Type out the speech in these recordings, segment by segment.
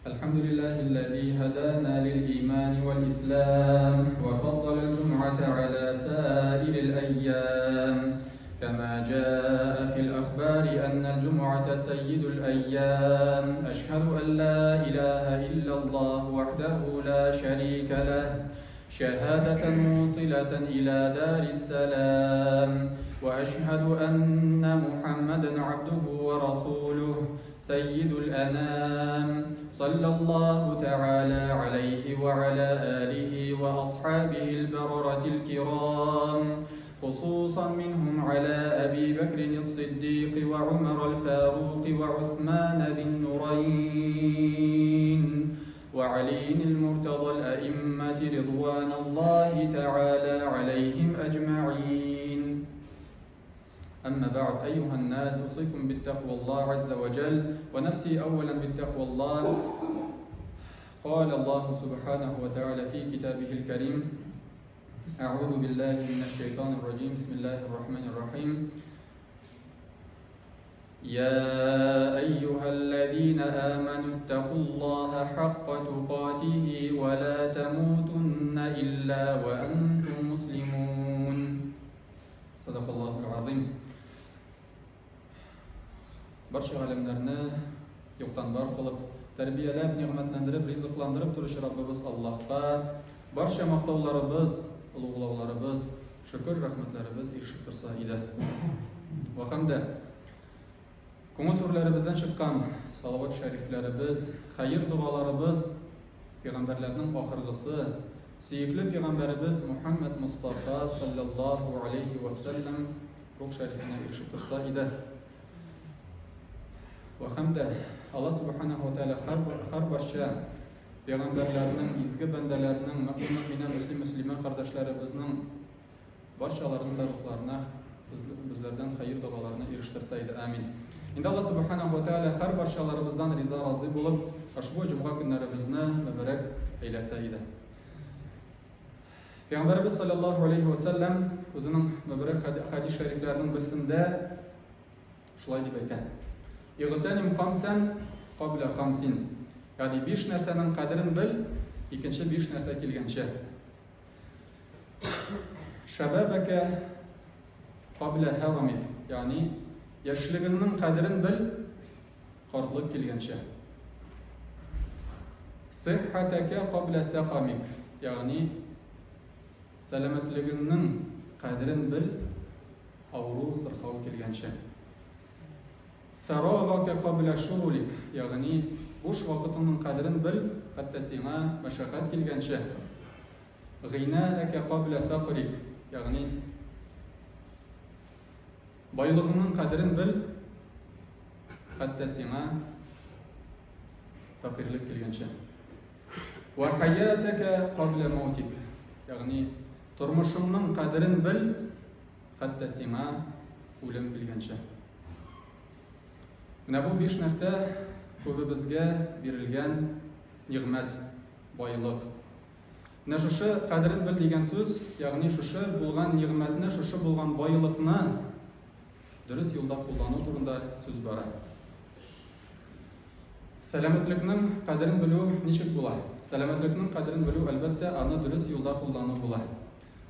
الحمد لله الذي هدانا للإيمان والإسلام وفضل الجمعة على سائر الأيام، كما جاء في الأخبار أن الجمعة سيد الأيام. أشهد أن لا إله إلا الله وحده لا شريك له شهادة موصلة إلى دار السلام، وأشهد أن محمدًا عبده ورسوله سيد الأنام، صلى الله تعالى عليه وعلى آله وأصحابه البررة الكرام، خصوصا منهم على أبي بكر الصديق وعمر الفاروق وعثمان ذي النورين وعلي المرتضى الأئمة رضوان الله تعالى عليهم أجمعين. أما بعد، أيها الناس، أوصيكم بالتقوى الله عز وجل ونفسي أولا بالتقوى الله. قال الله سبحانه وتعالى في كتابه الكريم: أعوذ بالله من الشيطان الرجيم، بسم الله الرحمن الرحيم. يا أيها الذين آمنوا اتقوا الله حق تقاته ولا تموتن إلا وأنتم مسلمون. صدق الله العظيم. Barcha alemlerine yoktan var kılıp, terbiyelep, nimetlendirip, rızıklandırıp duruşu Rabbimiz Allah'a barcha maqtovlarimiz, ulug'lovlarimiz, shukr rahmatlarimiz erishib tursa edi. Va hamda ko'ngil to'rlarimizdan chiqqan salovat shariflarimiz, xayr duolarimiz payg'ambarlarning oxirgisi, suyukli payg'ambarimiz Muhammad Mustafa sallallohu alayhi va sallam ruh sharifine erishib tursa edi. Va hamda Allah subhanahu wa ta'ala har barcha payg'ambarlarning, izgi bandalarining, mu'min muslima qardoshlarimiizning barchalarining ruhlarına bizlerden xayr duolarını erishtirsa edi. Amin. Endi Allah subhanahu wa ta'ala har barchalarimizdan rizo rozi bo'lib, ushbu juma kunlarimizni muborak aylasa edi. Payg'ambarimiz sallallohu alayhi va sallam o'zining muborak hadis shariflarining birisida shulay deb aytgan: "Ig'tanim khamsan qabla khamsin." Ya'ni 5 narsaning qadrini bil, ikkinchi 5 narsa kelgancha. Shababaka qabla haramik. Ya'ni yoshligingning qadrini bil, qorliq kelgancha. Sihhataka qabla saqamik. Ya'ni salomatligingning qadrini bil, og'riq sirxov kelgancha. Farog'aka qabla shurulik. Ya'ni bo'sh vaqtingning qadrini bil, hatto senga mashaqqat kelgancha. G'inaka qabla faqrik. Ya'ni boylig'ingning qadrini bil, hatto senga faqirlik kelgancha. Va hayataka qabla mautik. Ya'ni turmushingning qadrini bil, hatto senga o'lim kelgancha. Mana bu 5 narsa ko'pi bizga berilgan ne'mat, boylik. Mana shu qadrini bil degan so'z, ya'ni shu bo'lgan ne'matni, shu bo'lgan boylikni durust yo'lda qo'llanuv turida so'z bor. Salomatlikning qadrini biluv nechik bo'ladi? Salomatlikning qadrini biluv albatta ana durust yo'lda qo'llanuv bo'ladi.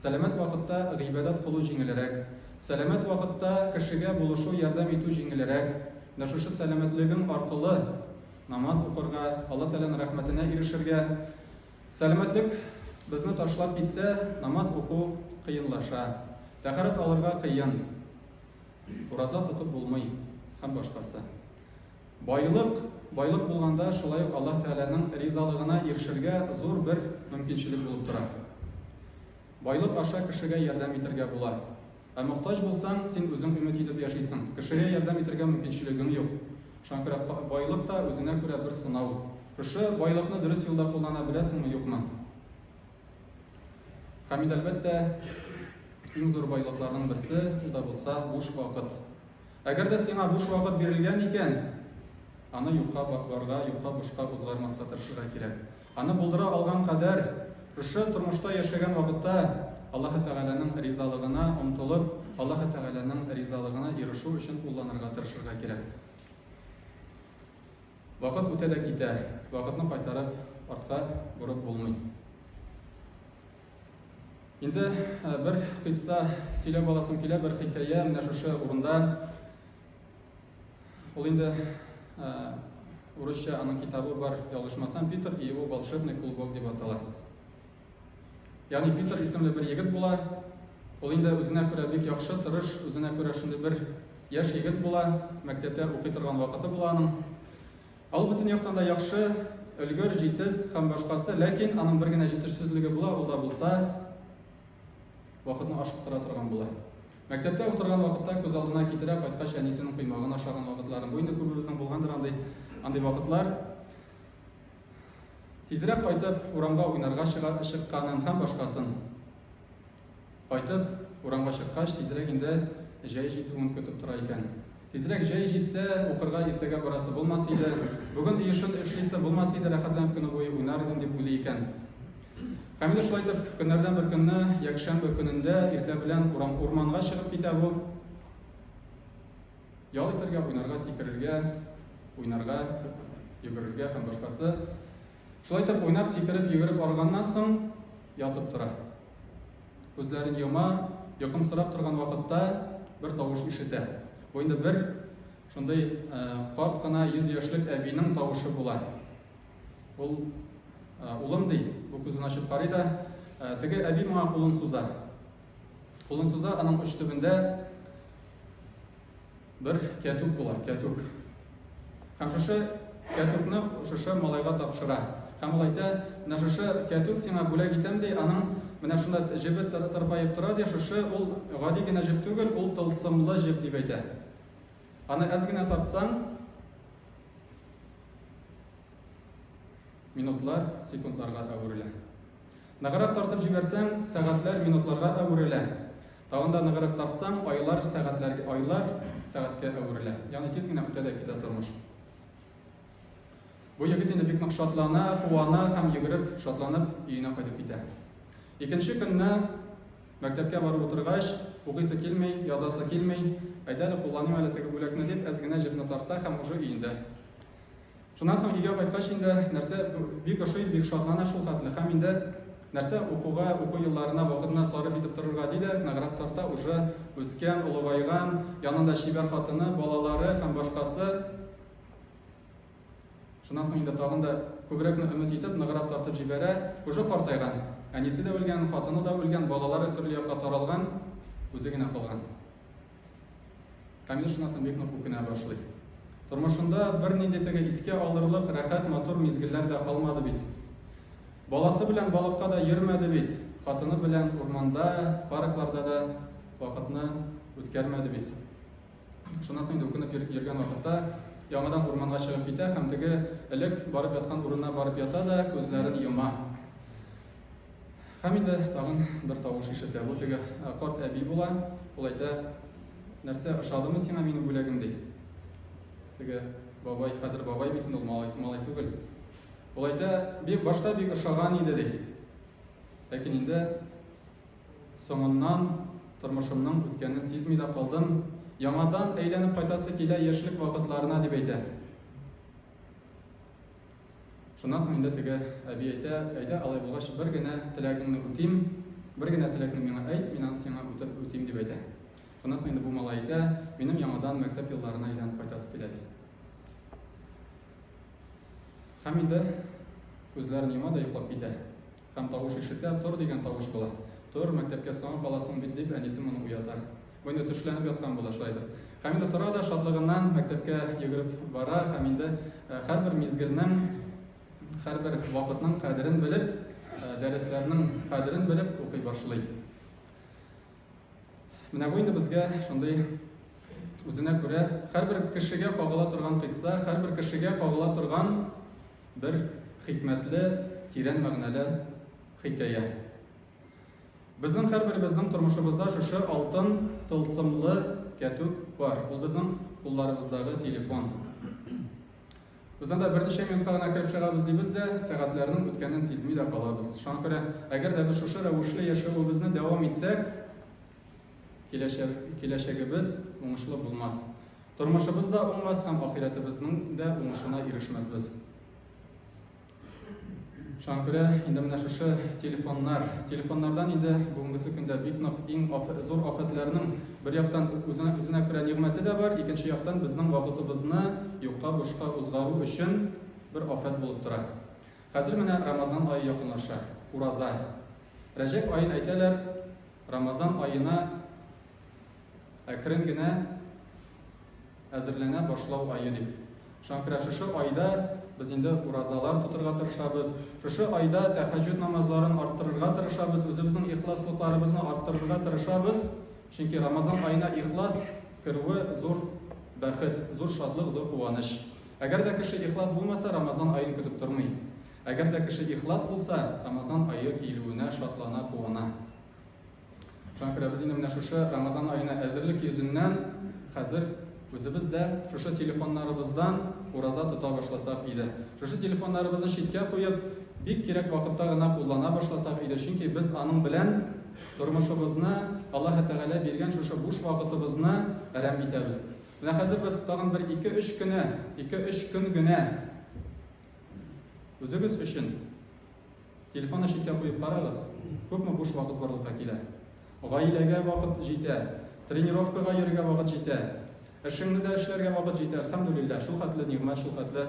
Salomat vaqtda g'ibodat qilish yengilroq, salomat vaqtda kishiga bo'lishuv, yordam etuv yengilroq. Mana shu salomatliging orqali namoz o'qirga, Alloh taolaning rahmatine erishirga. Salomatlik bizni tashlab ketsa, namoz o'quv qiyinlasha, tahorat olirga qiyin, roza tutib bo'lmay, ham boshqasi. Boylik bo'lganda shulay Alloh taolaning rizolig'iga erishirga zo'r bir mumkinchilik bo'lib turadi. Boylik aşağı kishiga yordam etirga bo'ladi. Muhtoj bo'lsang, sen o'zing umid etib yashaysan. Kishiga yordam etirga mumkinchiliging yo'q. Shunga ko'ra boylik da o'zina ko'ra bir sinov. Shu boylikni durust yo'lda qo'llana bilasizmi, yo'qmi? Hamid albatta eng zo'r boyliklarning birisi u da bo'lsa bo'sh vaqt. Agarda senga bo'sh vaqt berilgan ekan, ana yo'qqa borga, yo'qqa boshqa o'zgarmasga tirishishga kerak. Ana buldira olgan qadar shu turmushda yashagan vaqtda Alloh taolaning rizolig'iga umtilib, Alloh taolaning rizolig'iga erishuv uchun qo'llanirga tirishishga kerak. Вакыт үтә дә китә. Вакытны кайтарып артка борып булмый. Инде бер кыйсса сөйләп аласым килә, бер хикәя менә шушы урында. Ул инде урысча аның китабы бар, ялгышмасам, Питер и его волшебный клубок дип атала. Ягъни Питер исемле бер егет була. Ул инде үзенә күрә бик яхшы, тырыш, үзенә күрә шундый бер яшь егет була, мәктәптә укый торган вакыты була аның. Ал бөтен яктан да яхшы, өлгөр, җитез һәм башкасы, ләкин аның бер генә җитешсезлеге була, ул да булса вакытны ашыктыра торган була. Мәктәптә утырган вакытта күз алдына китерә, кайткач әнисенең кыймагын ашаган вакытларын. Бу инде күбебезнең булгандыр андый вакытлар. Тизрәк кайтып урамга уйнарга чыкканын һәм башкасын. Кайтып урамга чыккач, тизрәк инде җәй җитүен көтеп тора икән. Тизрәк җәй җитсә, укырга иртәгә барасы булмас иде. Бүген иешен эшлисе булмас иде, рәхәтләнеп көне буе уйнар идем дип уйлый икән. Һәм инде шулай итеп, көннәрдән бер көнне, якшәмбе көнендә иртә белән урманга чыгып китә бу. Ял итәргә, уйнарга, сикерергә, уйнарга, йөгерергә һәм башкасы. Шулай итеп, уйнап, сикереп, йөгереп арганнан соң ятып тора. Күзләрен йома, йокымсырап торган вакытта бер тавыш ишетә. Бу инде бер шундый карт кына 100 яшьлек әбинең тавышы була. Ул улым ди, бу күзен ачып карый да, теге әби моңа кулын суза. Кулын суза, аның уч төбендә бер кәтүк була, кәтүк. Һәм шушы кәтүкне шушы малайга тапшыра. Һәм ул әйтә, менә шушы кәтүк сиңа бүләк итәм ди, аның менә шунда җебе тырпаеп тора ди, шушы ул гади генә җеп түгел, ул тылсымлы җеп дип әйтә. Аны әз генә тартсаң, минутлар секундларга әверелә. Ныграк тартып җибәрсәң, сәгатьләр минутларга әверелә. Тагын да ныграк тартсаң, айлар сәгатькә әверелә. Ягъни тиз генә үтә дә китә тормыш. Бу егет инде бик нык шатлана, куана һәм йөгереп, шатланып өенә кайтып китә. Икенче көнне мәктәпкә барып утыргач, укыйсы килмәй, язасы килмәй, әйдә кулланыйм әле теге бүләкне дип, әз генә җепне тарта һәм уже өендә. Шуннан соң өйгә кайткач инде нәрсә бик ошый, бик шатлана шул хәтле. Һәм инде нәрсә укуга, уку елларына вакытны сарыф итеп торырга диде, ныграк тарта, уже үскән, улыгайган, янында шибәр хатыны, балалары һәм башкасы. Шуннан соң инде тагын да күбрәкне өмет итеп, ныграк тартып җибәрә, уже картайган. Әнисе дә үлгән, хатыны да үлгән, балалары төрле якка таралган, үзе генә калган. Һәм инде шуннан соң бик нык үкенә башлый. Тормышында бер нинди теге искә алырлык рәхәт, матур мизгелләр дә калмады бит. Баласы белән балыкка да йөрмәде бит. Хатыны белән урманда, паркларда да вакытны үткәрмәде бит. Шуннан соң инде үкенеп йөргән вакытта яңадан урманга чыгып китә һәм теге элек барып яткан урынына барып ята да күзләрен йома. Һәм инде тагын бер тавыш ишетә. Бу теге карт әби була. Ул әйтә, нәрсә ошадымы сиңа минем бүләгем ди. Теге бабай, хәзер бабай бит, ул малай түгел. Ул әйтә, бик башта бик ошаган иде ди. Ләкин инде соңыннан тормышымның үткәнен сизми дә калдым. Яңадан әйләнеп кайтасы килә яшьлек вакытларына дип әйтә. Шуннан соң инде теге әби әйтә, алай булгач бер генә теләгеңне үтим, бер генә теләкне миңа әйт, мин сиңа үтим дип әйтә. Шуннан соң инде бу малай әйтә, минем яңадан мәктәп елларына әйләнеп кайтасы килә ди. Һәм инде күзләрен йома да йоклап китә. Һәм тавыш ишетә, тор дигән тавыш була. Тор, мәктәпкә соң каласың бит дип әнисе моны уята. Бу инде төшләнеп яткан була шулай итеп. Һәм инде тора да шатлыгыннан мәктәпкә йөгереп бара һәм инде һәрбер мизгелнең, һәрбер вакытның кадерен белеп, дәресләрнең кадерен белеп укый башлый. Менә бу инде безгә шундый үзенә күрә һәрбер кешегә кагыла торган кыйсса, һәрбер кешегә кагыла торган бер хикмәтле, тирән мәгънәле хикәя. Безнең һәрберебезнең тормышыбызда шушы алтын тылсымлы кәтүк бар. Ул безнең кулларыбыздагы телефон. Бездә берничә минутка гына кереп чыгабыз дибез дә, сәгатьләрнең үткәнен сизми дә калабыз. Шуңа күрә, әгәр дә без шушы рәвешле яшәүебезне дәвам итсәк, киләчәгебез уңышлы булмас. Тормышыбызда уңмас һәм ахиратыбызның да уңышына ирешмәсбез. Шуңа күрә инде менә шушы телефоннардан инде бүгенге көндә бик нык иң зур афәтләрнең бер яктан үзенә күрә нигъмәте дә бар, икенче яктан безнең вакытыбызны юкка бушка узгару өчен бер афәт булып тора. Хәзер менә Рамазан ае якынлаша, ураза. Рәҗәб аен әйтәләр, Рамазан аена әкрен генә әзерләнә башлау ае дип. Шуңа күрә шушы айда без инде уразалар тотырга тырышабыз. Шушы айда тәһәҗҗүд намазларын арттырырга тырышабыз, үзебезнең ихласлыкларыбызны арттырырга тырышабыз. Чөнки Рамазан аена ихлас керүе зур бәхет, зур шатлык, зур куаныч. Әгәр дә кеше ихлас булмаса, Рамазан аен көтеп тормый. Әгәр дә кеше ихлас булса, Рамазан ае килүенә шатлана, куана. Шуңа күрә без инде менә шушы Рамазан аена әзерлек йөзеннән хәзер үзебез дә шушы телефоннарыбыздан ураза тота башласак иде. Шушы телефоннарыбызны читкә куеп, бик кирәк вакытта гына куллана башласак иде. Чөнки без аның белән тормышыбызны, Аллаһ Тәгалә биргән шушы буш вакытыбызны әрәм итәбез. Менә хәзер без тагын бер 2-3 көн генә үзегез өчен телефонны читкә куеп карагыз. Күпме буш вакыт барлыкка килә. Гаиләгә вакыт җитә, тренировкага йөрергә вакыт җитә. Эшеңне дә эшләргә вакыт җитә. Әлхәмдүлилләһ, шул хәтле нигъмәт, шул хәтле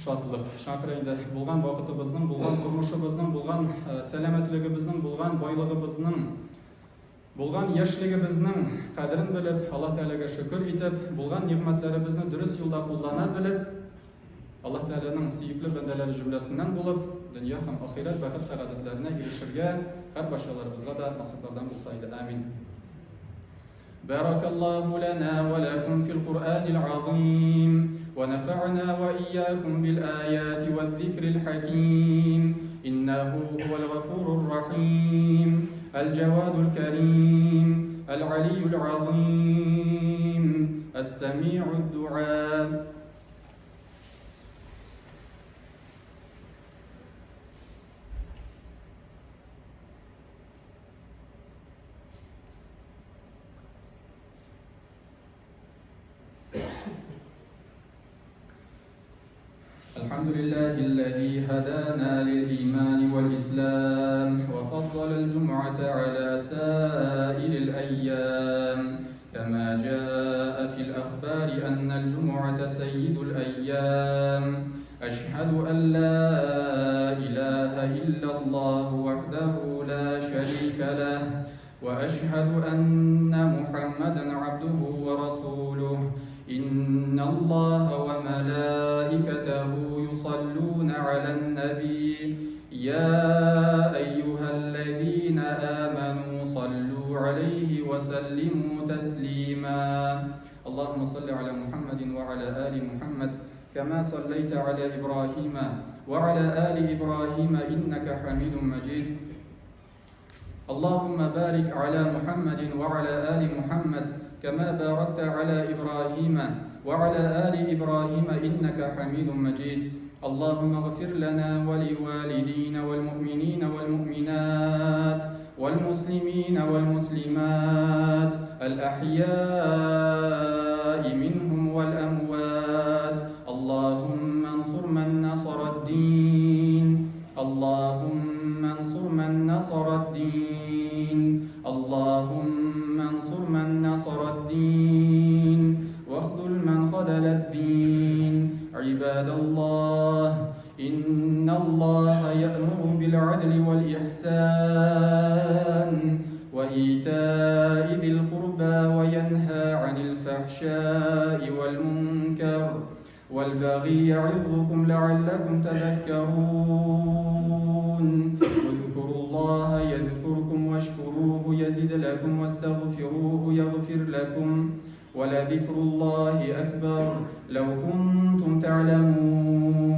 шатлык. Шуңа күрә инде булган вакытыбызның, булган тормышыбызның, булган сәламәтлегебезнең, булган байлыгыбызның, булган яшьлегебезнең кадерен белеп, Аллаһ Тәгаләгә шөкер итеп, булган нигъмәтләребезне дөрес юлда куллана белеп, Аллаһ Тәгаләнең сөекле бәндәләре җөмләсеннән булып, дөнья һәм ахират бәхет сәгадәтләренә ирешергә һәр башаларыбызга да насыйплардан булса иде. Амин. بارك الله لنا ولكم في القرآن العظيم ونفعنا وإياكم بالآيات والذكر الحكيم إنه هو الغفور الرحيم الجواد الكريم العلي العظيم السميع الدعاء. الحمد لله الذي هدانا للإيمان والإسلام وفضل الجمعة على سائر الأيام كما جاء في الأخبار أن الجمعة سيد الأيام. أشهد أن لا إله إلا الله وحده لا شريك له وأشهد أن محمدا عبده ورسوله. إن الله وملائكته يصلون على النبي يا أيها الذين آمنوا صلوا عليه وسلموا تسليما. اللهم صل على محمد وعلى آل محمد كما صليت على إبراهيم وعلى آل إبراهيم إنك حميد مجيد. اللهم بارك على محمد وعلى آل محمد كما باركت على إبراهيم وعلى آل إبراهيم إنك حميد مجيد. اللهم اغفر لنا ولوالدينا والمؤمنين والمؤمنات والمسلمين والمسلمات الأحياء منهم والأموات. اللهم انصر من نصر الدين. اللهم انصر من نصر الدين. اللهم انصر من نصر الدين واخذل من خذل الدين. عباد الله، إن الله يأمر بالعدل والإحسان وإيتاء ذي القربى وينهى عن الفحشاء والمنكر والبغي يعظكم لعلكم تذكرون. اذكروا الله يذكركم واشكروه يزد لكم واستغفروه يغفر لكم ولذكر الله أكبر لو كنتم تعلمون.